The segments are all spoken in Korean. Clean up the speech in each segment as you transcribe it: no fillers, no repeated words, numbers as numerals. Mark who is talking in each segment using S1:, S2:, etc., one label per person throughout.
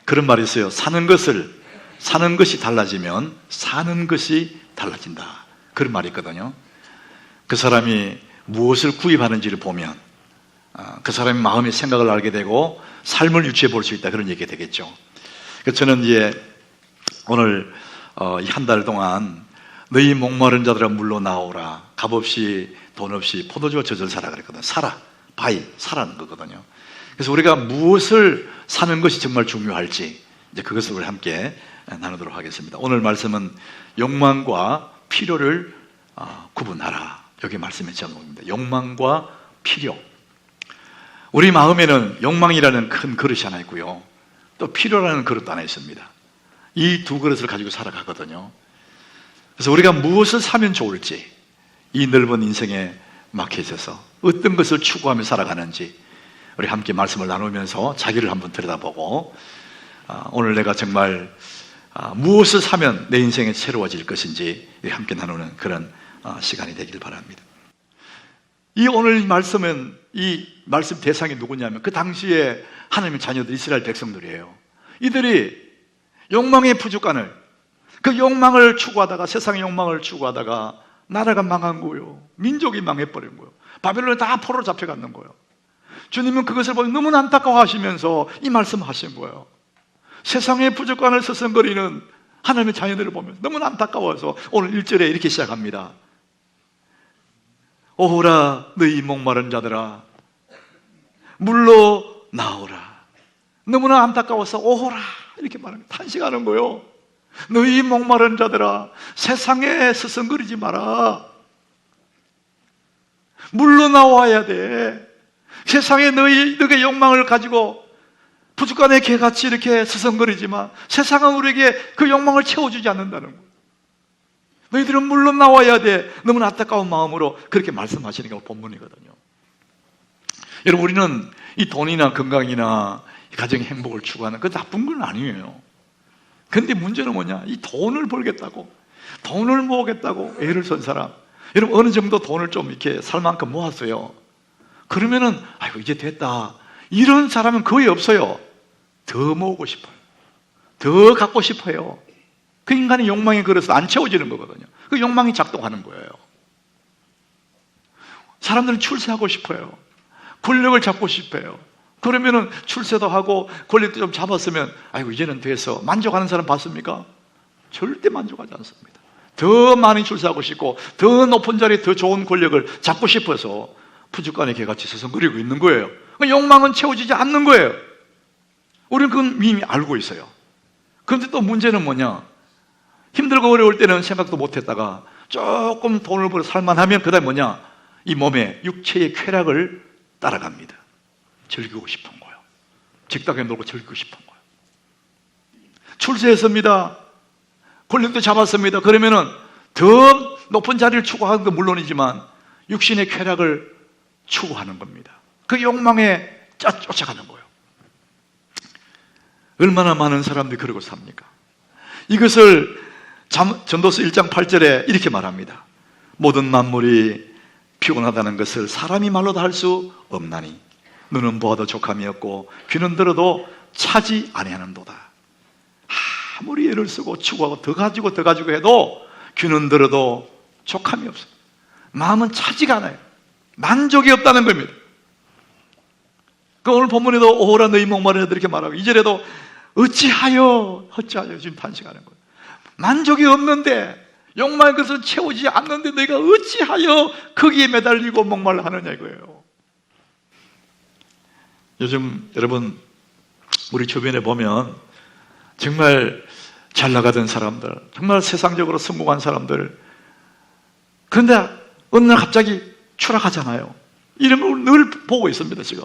S1: 그런 말이 있어요. 사는 것이 달라지면 사는 것이 달라진다. 그런 말이 있거든요. 그 사람이 무엇을 구입하는지를 보면 그 사람의 마음의 생각을 알게 되고 삶을 유추해 볼 수 있다. 그런 얘기가 되겠죠. 그래서 저는 이제 오늘 이 한 달 동안 너희 목마른 자들아 물러 나오라. 값없이 돈 없이 포도주와 젖을 사라 그랬거든요. 사라, 바이, 사라는 거거든요. 그래서 우리가 무엇을 사는 것이 정말 중요할지 이제 그것을 우리 함께 나누도록 하겠습니다. 오늘 말씀은 욕망과 필요를 구분하라. 여기 말씀의 제목입니다. 욕망과 필요. 우리 마음에는 욕망이라는 큰 그릇이 하나 있고요, 또 필요라는 그릇도 하나 있습니다. 이 두 그릇을 가지고 살아가거든요. 그래서 우리가 무엇을 사면 좋을지, 이 넓은 인생의 마켓에서 어떤 것을 추구하며 살아가는지 우리 함께 말씀을 나누면서 자기를 한번 들여다보고 오늘 내가 정말 무엇을 사면 내 인생이 새로워질 것인지 함께 나누는 그런 시간이 되길 바랍니다. 이 오늘 말씀은, 이 말씀 대상이 누구냐면 그 당시에 하나님의 자녀들, 이스라엘 백성들이에요. 이들이 욕망의 부족간을, 그 욕망을 추구하다가, 세상의 욕망을 추구하다가 나라가 망한 거예요. 민족이 망해버린 거예요. 바벨론에 다 포로로 잡혀갔는 거예요. 주님은 그것을 보고 너무나 안타까워하시면서 이 말씀을 하신 거예요. 세상의 부족간을 서성거리는 하나님의 자녀들을 보면 너무나 안타까워서 오늘 1절에 이렇게 시작합니다. 오호라 너희 목마른 자들아 물러 나오라. 너무나 안타까워서 오호라 이렇게 말합니다. 탄식하는 거예요. 너희 목마른 자들아 세상에 서성거리지 마라. 물러 나와야 돼. 세상에 너희의 욕망을 가지고 부족간의 개같이 이렇게 서성거리지만 세상은 우리에게 그 욕망을 채워주지 않는다는 거예요. 너희들은 물론 나와야 돼. 너무나 안타까운 마음으로 그렇게 말씀하시는 게 본문이거든요. 여러분, 우리는 이 돈이나 건강이나 가정의 행복을 추구하는 그 나쁜 건 아니에요. 그런데 문제는 뭐냐? 이 돈을 벌겠다고, 돈을 모으겠다고 애를 쓴 사람, 여러분 어느 정도 돈을 좀 이렇게 살 만큼 모았어요. 그러면은 아이고 이제 됐다, 이런 사람은 거의 없어요. 더 모으고 싶어요. 더 갖고 싶어요. 그 인간의 욕망이 그래서 안 채워지는 거거든요. 그 욕망이 작동하는 거예요. 사람들은 출세하고 싶어요. 권력을 잡고 싶어요. 그러면은 출세도 하고 권력도 좀 잡았으면 아이고 이제는 돼서 만족하는 사람 봤습니까? 절대 만족하지 않습니다. 더 많이 출세하고 싶고 더 높은 자리에 더 좋은 권력을 잡고 싶어서 부족간의 개같이 서성거리고 있는 거예요. 욕망은 채워지지 않는 거예요. 우리는 그건 이미 알고 있어요. 그런데 또 문제는 뭐냐? 힘들고 어려울 때는 생각도 못했다가 조금 돈을 벌어 살만하면 그 다음에 뭐냐? 이 몸의 육체의 쾌락을 따라갑니다. 즐기고 싶은 거예요. 직당에 놀고 즐기고 싶은 거예요. 출세했습니다. 권력도 잡았습니다. 그러면은 더 높은 자리를 추구하는 건 물론이지만 육신의 쾌락을 추구하는 겁니다. 그 욕망에 쫓아가는 거예요. 얼마나 많은 사람들이 그러고 삽니까? 이것을 전도서 1장 8절에 이렇게 말합니다. 모든 만물이 피곤하다는 것을 사람이 말로도 할 수 없나니 눈은 보아도 족함이 없고 귀는 들어도 차지 아니하는도다. 아무리 애를 쓰고 추구하고 더 가지고 해도 귀는 들어도 족함이 없어요. 마음은 차지가 않아요. 만족이 없다는 겁니다. 그 오늘 본문에도 오호라 너희 목마른 자들 이렇게 말하고 2절에도 어찌하여 지금 탄식하는 거예요. 만족이 없는데, 욕망의 것을 채우지 않는데 너희가 어찌하여 거기에 매달리고 목말라 하느냐 이거예요. 요즘 여러분 우리 주변에 보면 정말 잘 나가던 사람들, 정말 세상적으로 성공한 사람들, 그런데 어느 날 갑자기 추락하잖아요. 이런 걸 늘 보고 있습니다. 지금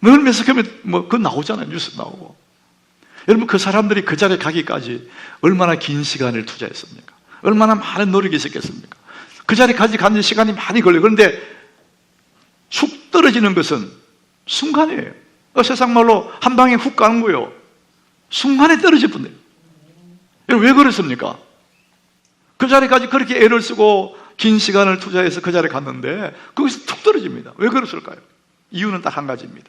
S1: 늘 매스컴에 그거 나오잖아요. 뉴스 나오고. 여러분 그 사람들이 그 자리에 가기까지 얼마나 긴 시간을 투자했습니까? 얼마나 많은 노력이 있었겠습니까? 그 자리까지 가는 시간이 많이 걸려요. 그런데 쑥 떨어지는 것은 순간이에요. 세상 말로 한 방에 훅 가는 거예요. 순간에 떨어질 뿐이에요. 여러분 왜 그렇습니까? 그 자리까지 그렇게 애를 쓰고 긴 시간을 투자해서 그 자리에 갔는데 거기서 툭 떨어집니다. 왜 그랬을까요? 이유는 딱 한 가지입니다.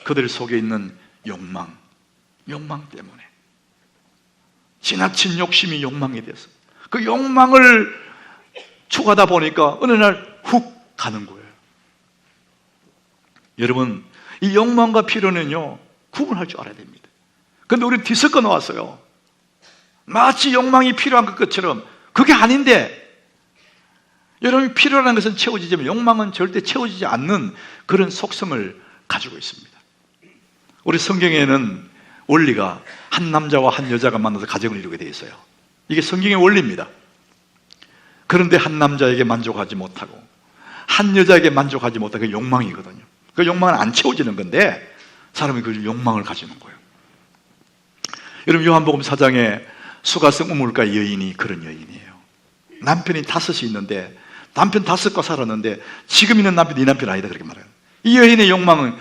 S1: 그들 속에 있는 욕망, 욕망 때문에. 지나친 욕심이 욕망이 돼서 그 욕망을 추구하다 보니까 어느 날 훅 가는 거예요. 여러분, 이 욕망과 필요는요, 구분할 줄 알아야 됩니다. 그런데 우리 뒤섞어 놓았어요. 마치 욕망이 필요한 것처럼 그게 아닌데, 여러분이 필요한 것은 채워지지만 욕망은 절대 채워지지 않는 그런 속성을 가지고 있습니다. 우리 성경에는 원리가 한 남자와 한 여자가 만나서 가정을 이루게 되어 있어요. 이게 성경의 원리입니다. 그런데 한 남자에게 만족하지 못하고 한 여자에게 만족하지 못하고 그게 욕망이거든요. 그 욕망은 안 채워지는 건데 사람이 그 욕망을 가지는 거예요. 여러분, 요한복음 4장에 수가성 우물가 여인이 그런 여인이에요. 남편이 5이 있는데 남편 5과 살았는데 지금 있는 남편이 네 남편 아니다 그렇게 말해요. 이 여인의 욕망은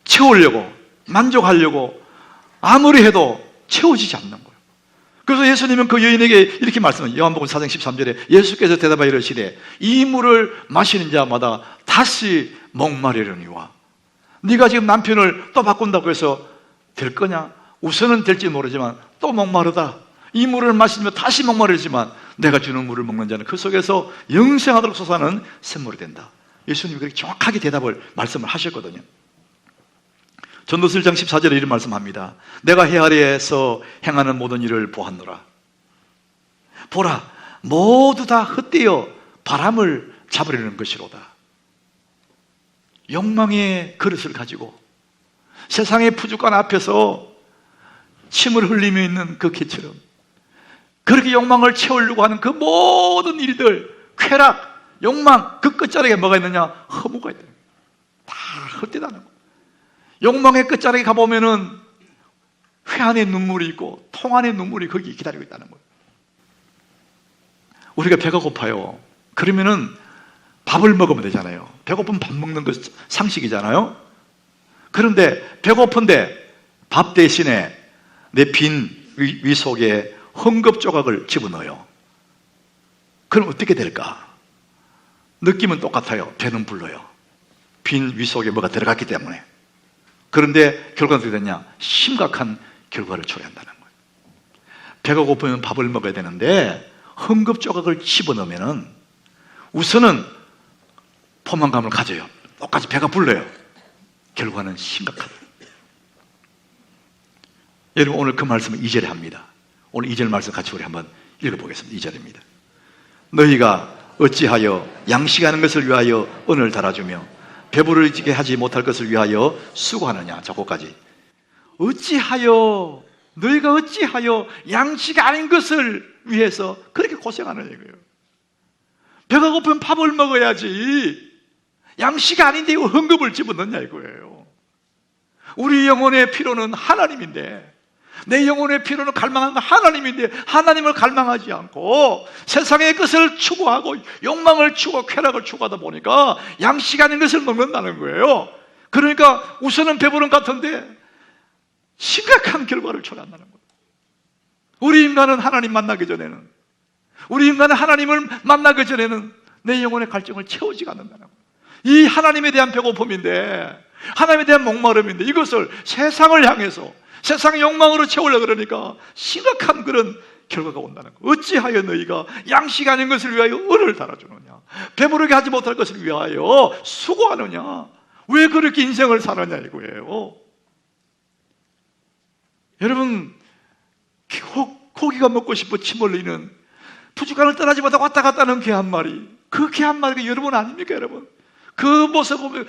S1: 채우려고, 만족하려고 아무리 해도 채워지지 않는 거예요. 그래서 예수님은 그 여인에게 이렇게 말씀해요. 요한복음 4장 13절에 예수께서 대답하여 이르시되 이 물을 마시는 자마다 다시 목마르려니와 네가 지금 남편을 또 바꾼다고 해서 될 거냐? 우선은 될지 모르지만 또 목마르다. 이 물을 마시면 다시 목마르지만 내가 주는 물을 먹는 자는 그 속에서 영생하도록 솟아나는 샘물이 된다. 예수님이 그렇게 정확하게 말씀을 하셨거든요. 전도서 1장 14절에 이런 말씀합니다. 내가 해 아래에서 행하는 모든 일을 보았노라. 보라, 모두 다 헛되어 바람을 잡으려는 것이로다. 욕망의 그릇을 가지고 세상의 푸주간 앞에서 침을 흘리며 있는 그 개처럼 그렇게 욕망을 채우려고 하는 그 모든 일들, 쾌락, 욕망, 그 끝자락에 뭐가 있느냐? 허무가 있다. 다 헛되다는 거. 욕망의 끝자락에 가보면은 회 안에 눈물이 있고 통 안에 눈물이 거기 기다리고 있다는 거예요. 우리가 배가 고파요. 그러면은 밥을 먹으면 되잖아요. 배고프면 밥 먹는 거 상식이잖아요. 그런데 배고픈데 밥 대신에 내 빈 위 속에 헝겊 조각을 집어넣어요. 그럼 어떻게 될까? 느낌은 똑같아요. 배는 불러요. 빈 위 속에 뭐가 들어갔기 때문에. 그런데 결과는 어떻게 되냐? 심각한 결과를 초래한다는 거예요. 배가 고프면 밥을 먹어야 되는데 헝겊 조각을 집어넣으면 우선은 포만감을 가져요. 똑같이 배가 불러요. 결과는 심각하다. 여러분, 오늘 그 말씀을 2절에 합니다. 오늘 2절 말씀 같이 우리 한번 읽어보겠습니다. 2절입니다. 너희가 어찌하여 양식하는 것을 위하여 은을 달아주며 배부르게 하지 못할 것을 위하여 수고하느냐. 저거까지. 어찌하여, 너희가 어찌하여 양식 아닌 것을 위해서 그렇게 고생하느냐 이거예요. 배가 고프면 밥을 먹어야지. 양식 아닌데 이거 헝겊을 집어넣냐 이거예요. 우리 영혼의 필요는 하나님인데, 내 영혼의 필요는 갈망하는 건 하나님인데 하나님을 갈망하지 않고 세상의 것을 추구하고 욕망을 추구하고 쾌락을 추구하다 보니까 양식 아닌 것을 먹는다는 거예요. 그러니까 우선은 배부른 것 같은데 심각한 결과를 초래한다는 거예요. 우리 인간은 하나님 만나기 전에는, 우리 인간은 하나님을 만나기 전에는 내 영혼의 갈증을 채우지가 않는다는 거예요. 이 하나님에 대한 배고픔인데, 하나님에 대한 목마름인데 이것을 세상을 향해서 세상의 욕망으로 채우려고 그러니까 심각한 그런 결과가 온다는 거예요. 어찌하여 너희가 양식 아닌 것을 위하여 은을 달아주느냐, 배부르게 하지 못할 것을 위하여 수고하느냐, 왜 그렇게 인생을 사느냐 이거예요. 여러분, 고기가 먹고 싶어 침 흘리는 푸주간을 떠나지 못하고 왔다 갔다 하는 개 한 마리, 그 개 한 마리가 여러분 아닙니까 여러분? 그 모습 보면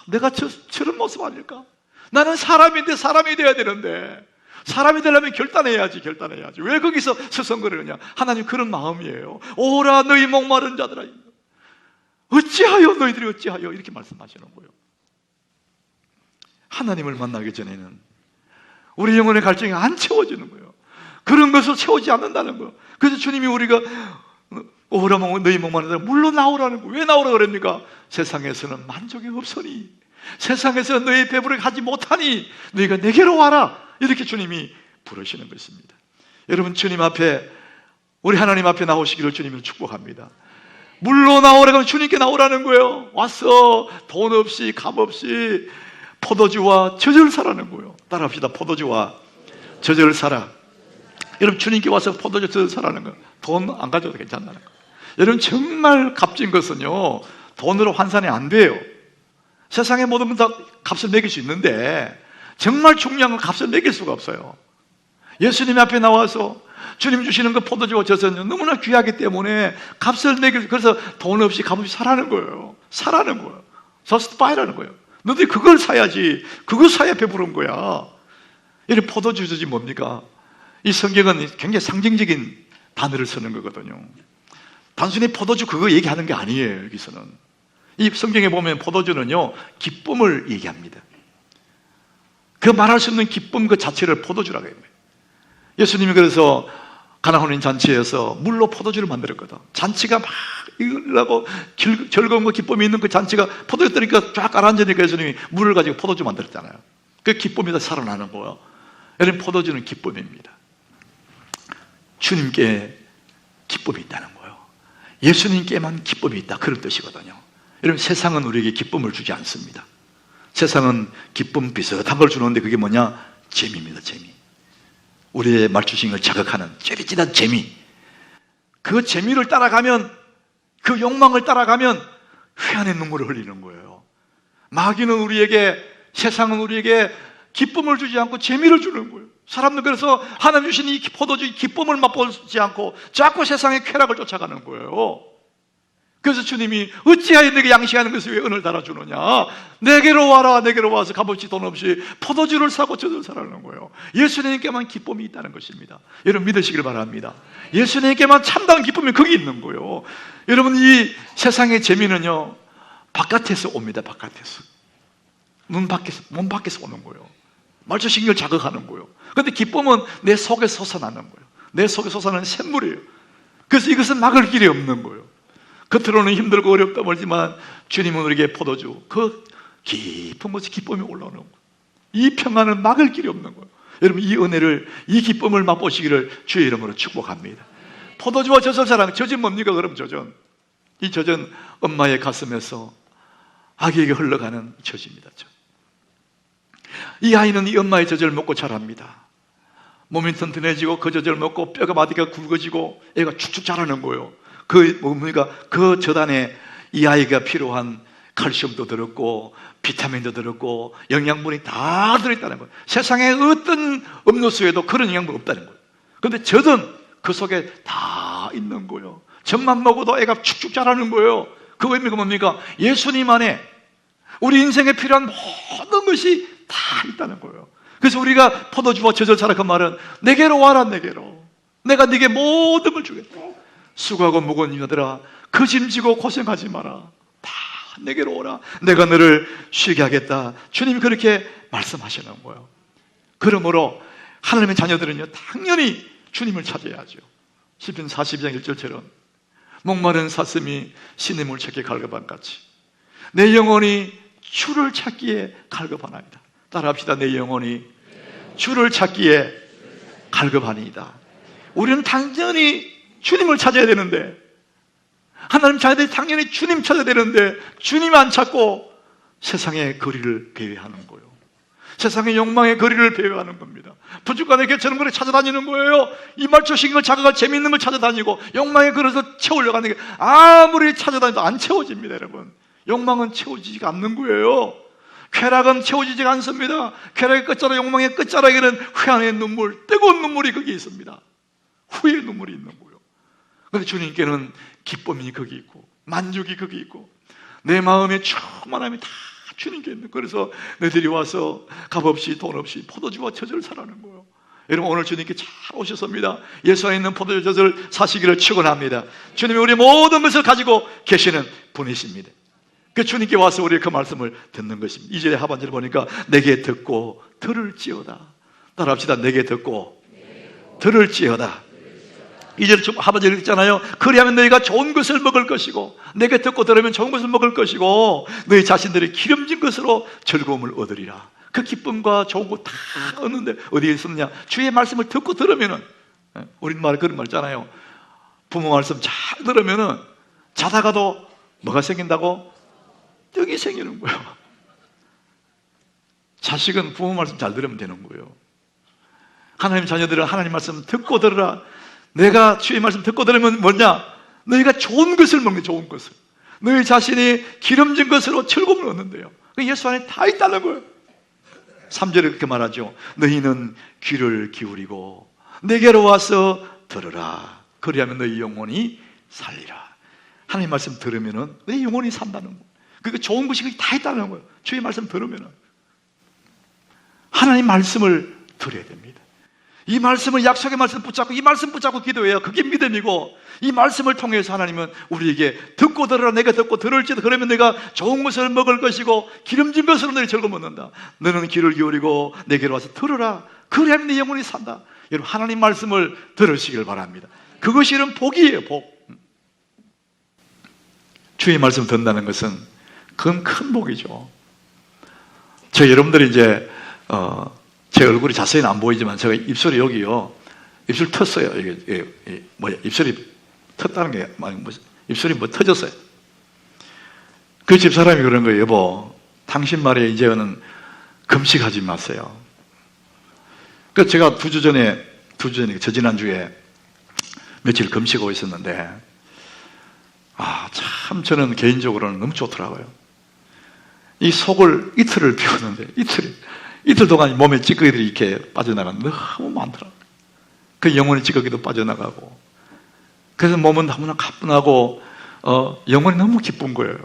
S1: 내가 저런 모습 아닐까? 나는 사람인데 사람이 돼야 되는데 사람이 되려면 결단해야지. 왜 거기서 서성거리느냐? 하나님 그런 마음이에요. 오라 너희 목마른 자들아, 어찌하여 너희들이 어찌하여 이렇게 말씀하시는 거예요. 하나님을 만나기 전에는 우리 영혼의 갈증이 안 채워지는 거예요. 그런 것을 채우지 않는다는 거예요. 그래서 주님이 우리가 오라 너희 목마른 자들아 물로 나오라는 거예요. 왜 나오라 그럽니까? 세상에서는 만족이 없으니, 세상에서 너희 배부르게 하지 못하니 너희가 내게로 와라, 이렇게 주님이 부르시는 것입니다. 여러분, 주님 앞에, 우리 하나님 앞에 나오시기를 주님을 축복합니다. 물로 나오라고 하면 주님께 나오라는 거예요. 와서 돈 없이 값 없이 포도주와 젖을 사라는 거예요. 따라합시다. 포도주와 젖을 사라. 여러분, 주님께 와서 포도주 젖을 사라는 거, 돈 안 가져도 괜찮다는 거. 여러분, 정말 값진 것은요, 돈으로 환산이 안 돼요. 세상의 모든 건 다 값을 매길 수 있는데 정말 중요한 건 값을 매길 수가 없어요. 예수님 앞에 나와서 주님 주시는 그 포도주와 젖은 너무나 귀하기 때문에 값을 매길, 그래서 돈 없이 값 없이 사라는 거예요. 사라는 거예요. Just buy라는 거예요. 너희들이 그걸 사야지. 그거 사야 배부른 거야. 이 포도주 젖이 뭡니까? 이 성경은 굉장히 상징적인 단어를 쓰는 거거든요. 단순히 포도주 그거 얘기하는 게 아니에요. 여기서는 이 성경에 보면 포도주는요, 기쁨을 얘기합니다. 그 말할 수 없는 기쁨 그 자체를 포도주라고 해요. 예수님이 그래서 가나 혼인 잔치에서 물로 포도주를 만들었거든. 잔치가 막 이러고 즐거움과 기쁨이 있는 그 잔치가 포도주 뜨니까 쫙 가라앉으니까 예수님이 물을 가지고 포도주 만들었잖아요. 그 기쁨이 다 살아나는 거예요. 여러분, 포도주는 기쁨입니다. 주님께 기쁨이 있다는 거예요. 예수님께만 기쁨이 있다, 그런 뜻이거든요. 여러분, 세상은 우리에게 기쁨을 주지 않습니다. 세상은 기쁨 비슷한 걸 주는데 그게 뭐냐? 재미입니다. 재미. 우리의 말주심을 자극하는 찌릿찌릿한 재미. 그 재미를 따라가면, 그 욕망을 따라가면 회한의 눈물을 흘리는 거예요. 마귀는 우리에게, 세상은 우리에게 기쁨을 주지 않고 재미를 주는 거예요. 사람들 그래서 하나님 주신 이 포도주 기쁨을 맛보지 않고 자꾸 세상의 쾌락을 쫓아가는 거예요. 그래서 주님이 어찌하여 내게 양식하는 것을 왜 은을 달아주느냐? 내게로 와라. 내게로 와서 값없이 돈 없이 포도주를 사고 젖을 사라는 거예요. 예수님께만 기쁨이 있다는 것입니다. 여러분, 믿으시길 바랍니다. 예수님께만 참다운 기쁨이 거기 있는 거예요. 여러분, 이 세상의 재미는요, 바깥에서 옵니다. 바깥에서. 몸 밖에서 오는 거예요. 말초신경을 자극하는 거예요. 그런데 기쁨은 내 속에 솟아나는 거예요. 내 속에 솟아나는 샘물이에요. 그래서 이것은 막을 길이 없는 거예요. 겉으로는 힘들고 어렵다 보지만 주님은 우리에게 포도주, 그 깊은 곳에 기쁨이 올라오는 거예요. 이 평안은 막을 길이 없는 거예요. 여러분, 이 은혜를, 이 기쁨을 맛보시기를 주의 이름으로 축복합니다. 포도주와 젖을 사랑, 젖은 뭡니까? 그럼 젖은, 이 젖은 엄마의 가슴에서 아기에게 흘러가는 젖입니다. 이 아이는 이 엄마의 젖을 먹고 자랍니다. 몸이 튼튼해지고 그 젖을 먹고 뼈가 마디가 굵어지고 애가 축축 자라는 거예요. 그 뭡니까? 그 젖 안에 이 아이가 필요한 칼슘도 들었고 비타민도 들었고 영양분이 다 들어있다는 거예요. 세상에 어떤 음료수에도 그런 영양분이 없다는 거예요. 그런데 젖은 그 속에 다 있는 거예요. 젖만 먹어도 애가 축축 자라는 거예요. 그 의미가 뭡니까? 예수님 안에 우리 인생에 필요한 모든 것이 다 있다는 거예요. 그래서 우리가 포도주와 젖을 사라, 그 말은 내게로 와라. 내게로 내가 네게 모든 걸 주겠다. 수고하고 무거운 이들아, 그 짐지고 고생하지 마라. 다 내게로 오라. 내가 너를 쉬게 하겠다. 주님이 그렇게 말씀하시는 거예요. 그러므로 하나님의 자녀들은요, 당연히 주님을 찾아야죠. 시편 42장 1절처럼 목마른 사슴이 신의 물 찾기에 갈급함같이 내 영혼이 주를 찾기에 갈급하나이다. 따라합시다. 내 영혼이 주를 찾기에 갈급하니이다. 우리는 당연히 주님을 찾아야 되는데, 하나님 자녀들이 당연히 주님 찾아야 되는데 주님 안 찾고 세상의 거리를 배회하는 거예요. 세상의 욕망의 거리를 배회하는 겁니다. 부족간의 개처럼 그렇게 찾아다니는 거예요. 이 말초신경을 자극할 재미있는 걸 찾아다니고 욕망의 그릇을 채우려고 하는 게 아무리 찾아다녀도 안 채워집니다. 여러분, 욕망은 채워지지가 않는 거예요. 쾌락은 채워지지가 않습니다. 쾌락의 끝자락, 욕망의 끝자락에는 회한의 눈물, 뜨거운 눈물이 거기 있습니다. 후회의 눈물이 있는 거예요. 그런데 주님께는 기쁨이 거기 있고 만족이 거기 있고 내 마음의 충만함이 다 주님께 있는 거예요. 그래서 너희들이 와서 값없이 돈 없이 포도주와 젖을 사라는 거예요. 여러분, 오늘 주님께 잘 오셨습니다. 예수 안에 있는 포도주 젖을 사시기를 축원합니다. 주님이 우리 모든 것을 가지고 계시는 분이십니다. 그 주님께 와서 우리 그 말씀을 듣는 것입니다. 2절의 하반절을 보니까 내게 듣고 들을지어다. 따라합시다. 내게 듣고 들을지어다. 2절 하반절에 있잖아요. 그리하면 너희가 좋은 것을 먹을 것이고 내게 듣고 들으면 좋은 것을 먹을 것이고 너희 자신들이 기름진 것으로 즐거움을 얻으리라. 그 기쁨과 좋은 거 다 얻는데 어디에 있었느냐? 주의 말씀을 듣고 들으면은, 우리 말 그런 말 있잖아요. 부모 말씀 잘 들으면은 자다가도 뭐가 생긴다고? 떡이 생기는 거예요. 자식은 부모 말씀 잘 들으면 되는 거예요. 하나님 자녀들은 하나님 말씀 듣고 들으라. 내가 주의 말씀 듣고 들으면 뭐냐? 너희가 좋은 것을 먹는, 좋은 것을. 너희 자신이 기름진 것으로 즐거움을 얻는데요. 예수 안에 다 있다는 거예요. 3절에 그렇게 말하죠. 너희는 귀를 기울이고 내게로 와서 들으라. 그리하면 너희 영혼이 살리라. 하나님 말씀 들으면은 내 영혼이 산다는 거예요. 그러니까 좋은 것이 다 있다는 거예요. 주의 말씀 들으면은. 하나님 말씀을 들어야 됩니다. 이 말씀을, 약속의 말씀 붙잡고 이 말씀 붙잡고 기도해야 그게 믿음이고, 이 말씀을 통해서 하나님은 우리에게 듣고 들으라. 내가 듣고 들을지도 그러면 내가 좋은 것을 먹을 것이고 기름진 것으로 너희 즐거움 얻는다. 너는 귀를 기울이고 내게로 와서 들으라. 그래야만 네 영혼이 산다. 여러분, 하나님 말씀을 들으시길 바랍니다. 그것이 이런 복이에요. 복. 주의 말씀 듣는다는 것은 그건 큰 복이죠. 여러분들이 이제 제 얼굴이 자세히는 안 보이지만 제가 입술이 여기요, 입술 텄어요. 이게 입술이 텄다는 게 입술이 터졌어요. 그 집사람이 그런 거예요. 여보, 당신 말에 이제는 금식하지 마세요. 그래서 제가 2주 전에 저지난주에 며칠 금식하고 있었는데, 참 저는 개인적으로는 너무 좋더라고요. 이 속을 이틀을 비웠는데 이틀 동안 몸에 찌꺼기들이 이렇게 빠져나가는 너무 많더라고요. 그 영혼의 찌꺼기도 빠져나가고, 그래서 몸은 너무나 가뿐하고 영혼이 너무 기쁜 거예요.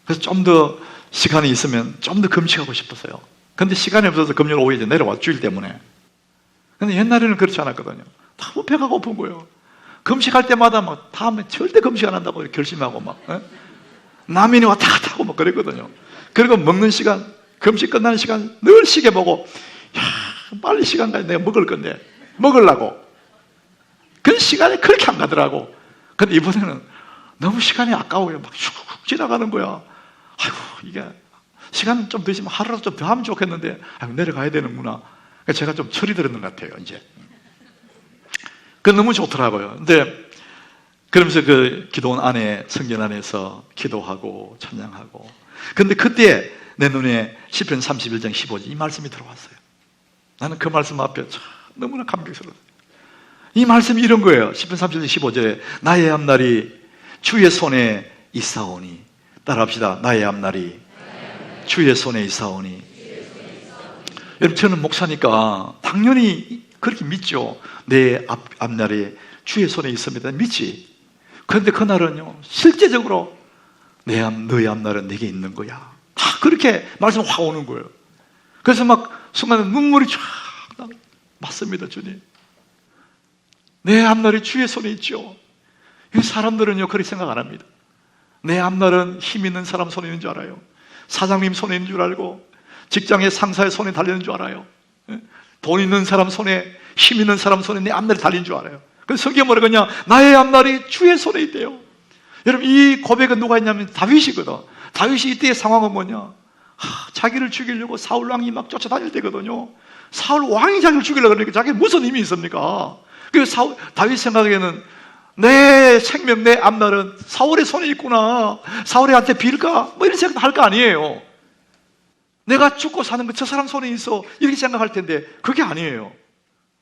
S1: 그래서 좀 더 시간이 있으면 좀 더 금식하고 싶었어요. 근데 시간이 없어서 금요일 오후에 내려와, 주일 때문에. 근데 옛날에는 그렇지 않았거든요. 너무 배가 고픈 거예요. 금식할 때마다 막 다음에 절대 금식 안 한다고 결심하고 막 라면이 왔다 갔다 하고 막 그랬거든요. 그리고 먹는 시간, 금식 끝나는 시간 늘 시계 보고, 빨리 시간 가야 내가 먹을 건데 먹으려고. 그 시간이 그렇게 안 가더라고. 근데 이번에는 너무 시간이 아까워요. 막 슉 지나가는 거야. 아이고, 이게 시간 좀 더 있으면 하루라도 좀 더 하면 좋겠는데 내려가야 되는구나. 제가 좀 철이 들었는 것 같아요, 이제. 그 너무 좋더라고요. 근데 그러면서 그 기도원 안에, 성전 안에서 기도하고 찬양하고. 근데 그때 내 눈에 시편 31장 15절 이 말씀이 들어왔어요. 나는 그 말씀 앞에 참 너무나 감격스러웠어요. 이 말씀이 이런 거예요. 시편 31장 15절에 나의 앞날이 주의 손에 있사오니. 따라합시다. 나의 앞날이 주의 손에 있사오니. 여러분, 저는 목사니까 당연히 그렇게 믿죠. 내 앞날이 주의 손에 있습니다. 믿지. 그런데 그날은요, 실제적으로 너의 앞날은 내게 있는 거야. 다 그렇게 말씀 확 오는 거예요. 그래서 막 순간에 눈물이 쫙 맞습니다. 주님, 내 앞날이 주의 손에 있죠. 이 사람들은요 그렇게 생각 안 합니다. 내 앞날은 힘 있는 사람 손에 있는 줄 알아요. 사장님 손에 있는 줄 알고, 직장의 상사의 손에 달리는 줄 알아요. 돈 있는 사람 손에, 힘 있는 사람 손에 내 앞날이 달린 줄 알아요. 그래서 성경이 뭐라 그러냐, 나의 앞날이 주의 손에 있대요. 여러분, 이 고백은 누가 했냐면 다윗이거든. 다윗이 이때의 상황은 뭐냐, 자기를 죽이려고 사울 왕이 막 쫓아다닐 때거든요. 사울 왕이 자기를 죽이려고 그러니까 자기가 무슨 힘이 있습니까? 그래서 다윗 생각에는 내 생명, 내 앞날은 사울의 손에 있구나. 사울한테 빌까? 뭐 이런 생각 할 거 아니에요. 내가 죽고 사는 거 저 사람 손에 있어, 이렇게 생각할 텐데 그게 아니에요.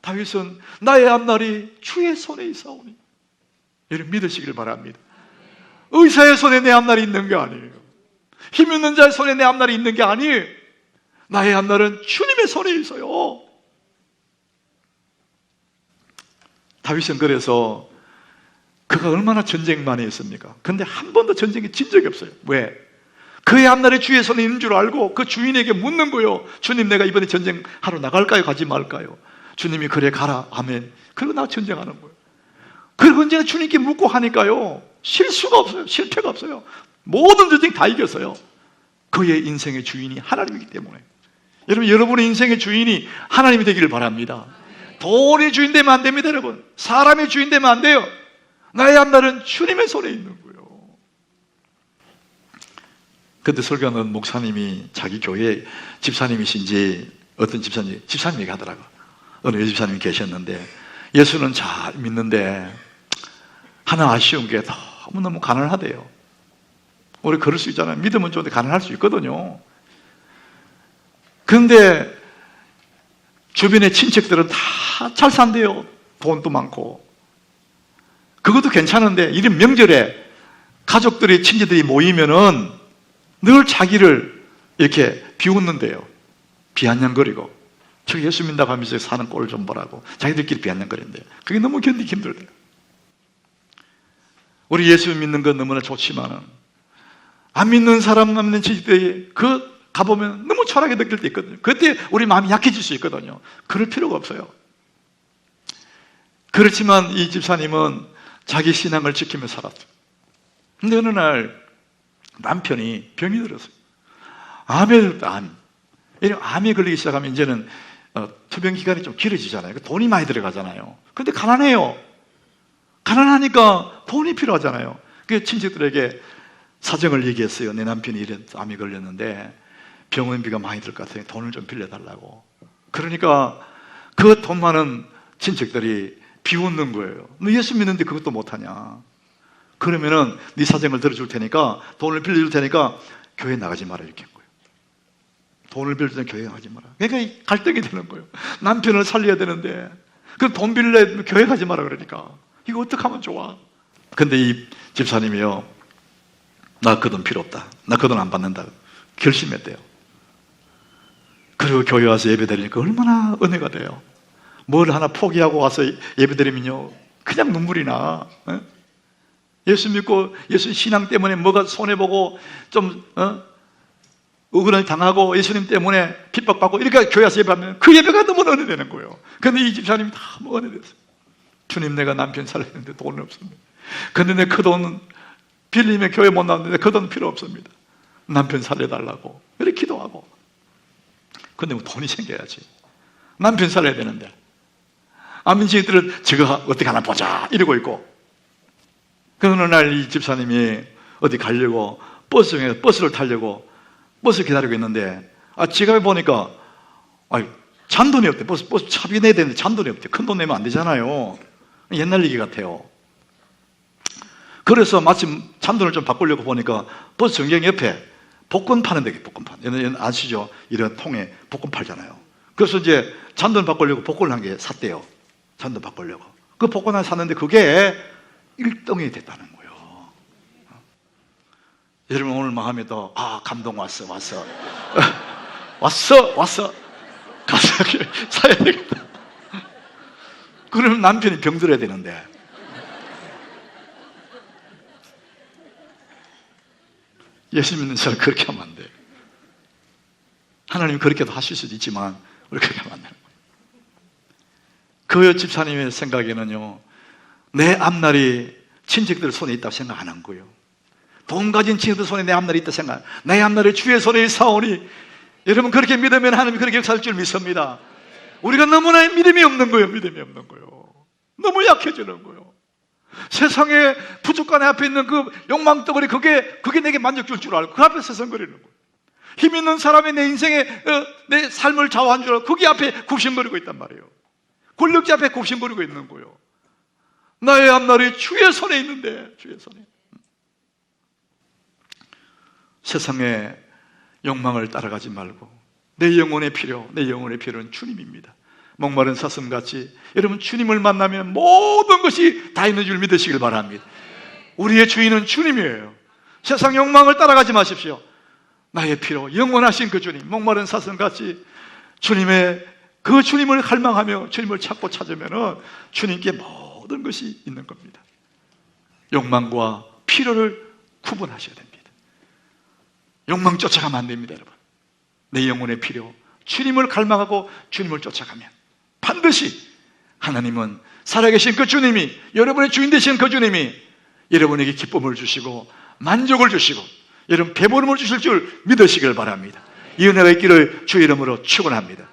S1: 다윗은 나의 앞날이 주의 손에 있사오니. 여러분, 믿으시길 바랍니다. 의사의 손에 내 앞날이 있는 게 아니에요. 힘 있는 자의 손에 내 앞날이 있는 게 아니에요. 나의 앞날은 주님의 손에 있어요. 다윗은 그래서 그가 얼마나 전쟁 많이 했습니까? 근데 한 번도 전쟁에 진 적이 없어요. 왜? 그의 앞날에 주의 손에 있는 줄 알고 그 주인에게 묻는 거예요. 주님, 내가 이번에 전쟁하러 나갈까요? 가지 말까요? 주님이 그래, 가라. 아멘. 그리고 나 전쟁하는 거예요. 그리고 언제나 주님께 묻고 하니까요, 실수가 없어요. 실패가 없어요. 모든 전쟁 다 이겼어요. 그의 인생의 주인이 하나님이기 때문에. 여러분의 인생의 주인이 하나님이 되기를 바랍니다. 돈이 주인 되면 안 됩니다, 여러분. 사람이 주인 되면 안 돼요. 나의 앞날은 주님의 손에 있는 거예요. 그때 설교하는 목사님이 자기 교회 집사님이신지 어떤 집사님 얘기하더라고요. 어느 집사님이 계셨는데 예수는 잘 믿는데 하나 아쉬운 게 너무너무 가난하대요. 우리 그럴 수 있잖아요. 믿으면 좋은데 가난할 수 있거든요. 그런데 주변의 친척들은 다 잘 산대요. 돈도 많고. 그것도 괜찮은데 이런 명절에 가족들이, 친지들이 모이면은 늘 자기를 이렇게 비웃는데요. 비아냥거리고, 저 예수 믿는다고 하면서 사는 꼴을 좀 보라고 자기들끼리 비아냥거린대요. 그게 너무 견디기 힘들대요. 우리 예수 믿는 건 너무나 좋지만은 안 믿는 사람, 안 믿는 친지들이 가보면 너무 초라하게 느낄 때 있거든요. 그때 우리 마음이 약해질 수 있거든요. 그럴 필요가 없어요. 그렇지만 이 집사님은 자기 신앙을 지키며 살았어요. 근데 어느 날 남편이 병이 들었어요. 암에 걸리기 시작하면 이제는 투병 기간이 좀 길어지잖아요. 돈이 많이 들어가잖아요. 그런데 가난해요. 가난하니까 돈이 필요하잖아요. 그래서 친척들에게 사정을 얘기했어요. 내 남편이 이런 암에 걸렸는데 병원비가 많이 들 것 같아요. 돈을 좀 빌려달라고. 그러니까 그 돈 많은 친척들이 비웃는 거예요. 너 예수 믿는데 그것도 못하냐. 그러면은 네 사정을 들어줄 테니까, 돈을 빌려줄 테니까 교회 나가지 마라 이렇게 한 거예요. 돈을 빌려줄 테니까 교회 나가지 마라. 그러니까 갈등이 되는 거예요. 남편을 살려야 되는데 그 돈 빌려 교회 가지 마라 그러니까 이거 어떻게 하면 좋아? 근데 이 집사님이요, 나 그 돈 필요 없다, 나 그 돈 안 받는다 결심했대요. 그리고 교회 와서 예배 드리니까 얼마나 은혜가 돼요. 뭘 하나 포기하고 와서 예배 드리면요 그냥 눈물이 나. 예수 믿고 예수 신앙 때문에 뭐가 손해보고 좀 억울을 당하고 예수님 때문에 핍박받고 이렇게 교회 와서 예배하면 그 예배가 너무 은혜되는 거예요. 그런데 이 집사님이 다 은혜됐어요. 주님, 내가 남편 살렸는데 돈은 없습니다. 근데 내 그 돈 빌리면 교회 못 나오는데 그 돈 필요 없습니다. 남편 살려달라고 이렇게 기도하고. 근데 돈이 생겨야지. 남편 살려야 되는데 아민지들은 저거 어떻게 하나 보자 이러고 있고. 그 어느 날 이 집사님이 어디 가려고 버스를 타려고 버스 기다리고 있는데 지갑에 보니까 잔돈이 없대. 버스 차비 내야 되는데 잔돈이 없대. 큰 돈 내면 안 되잖아요. 옛날 얘기 같아요. 그래서 마침 잔돈을 좀 바꾸려고 보니까 버스 정류장 옆에 복권 파는 데가 복권판. 아시죠? 이런 통에 복권 팔잖아요. 그래서 이제 잔돈 바꾸려고 복권을 한 개 샀대요. 잔돈 바꾸려고. 그 복권 하나 샀는데 그게 1등이 됐다는 거예요. 여러분 오늘 마음에 또 감동 왔어. 왔어. 가서 사야 되겠다. 그러면 남편이 병들어야 되는데. 예수 믿는 사람 그렇게 하면 안 돼. 하나님이 그렇게도 하실 수도 있지만 우리 그렇게 하면 안 되는 거예요. 그 집사님의 생각에는요, 내 앞날이 친척들 손에 있다고 생각 안 한 거예요. 돈 가진 친척들 손에 내 앞날이 있다고 생각. 내 앞날이 주의 손에 있사오니. 여러분 그렇게 믿으면 하나님이 그렇게 역사할 줄 믿습니다. 우리가 너무나 믿음이 없는 거예요. 너무 약해지는 거예요. 세상에 부족한 앞에 있는 그 욕망덩어리, 그게 내게 만족 줄 알고 그 앞에 서성거리는 거예요. 힘 있는 사람이 내 인생에 내 삶을 좌우한 줄 알고 거기 앞에 굽신거리고 있단 말이에요. 권력자 앞에 굽신거리고 있는 거예요. 나의 앞날이 주의 손에 있는데, 주의 손에. 세상의 욕망을 따라가지 말고 내 영혼의 필요는 주님입니다. 목마른 사슴같이 여러분 주님을 만나면 모든 것이 다 있는 줄 믿으시길 바랍니다. 우리의 주인은 주님이에요. 세상 욕망을 따라가지 마십시오. 나의 필요, 영원하신 그 주님, 목마른 사슴같이 그 주님을 갈망하며 주님을 찾고 찾으면 주님께 모든 것이 있는 겁니다. 욕망과 필요를 구분하셔야 됩니다. 욕망 쫓아가면 안 됩니다, 여러분. 내 영혼의 필요, 주님을 갈망하고 주님을 쫓아가면 반드시 하나님은, 살아계신 그 주님이, 여러분의 주인 되신 그 주님이 여러분에게 기쁨을 주시고 만족을 주시고 여러분 배부름을 주실 줄 믿으시길 바랍니다. 이 은혜가 있기를 주의 이름으로 축원합니다.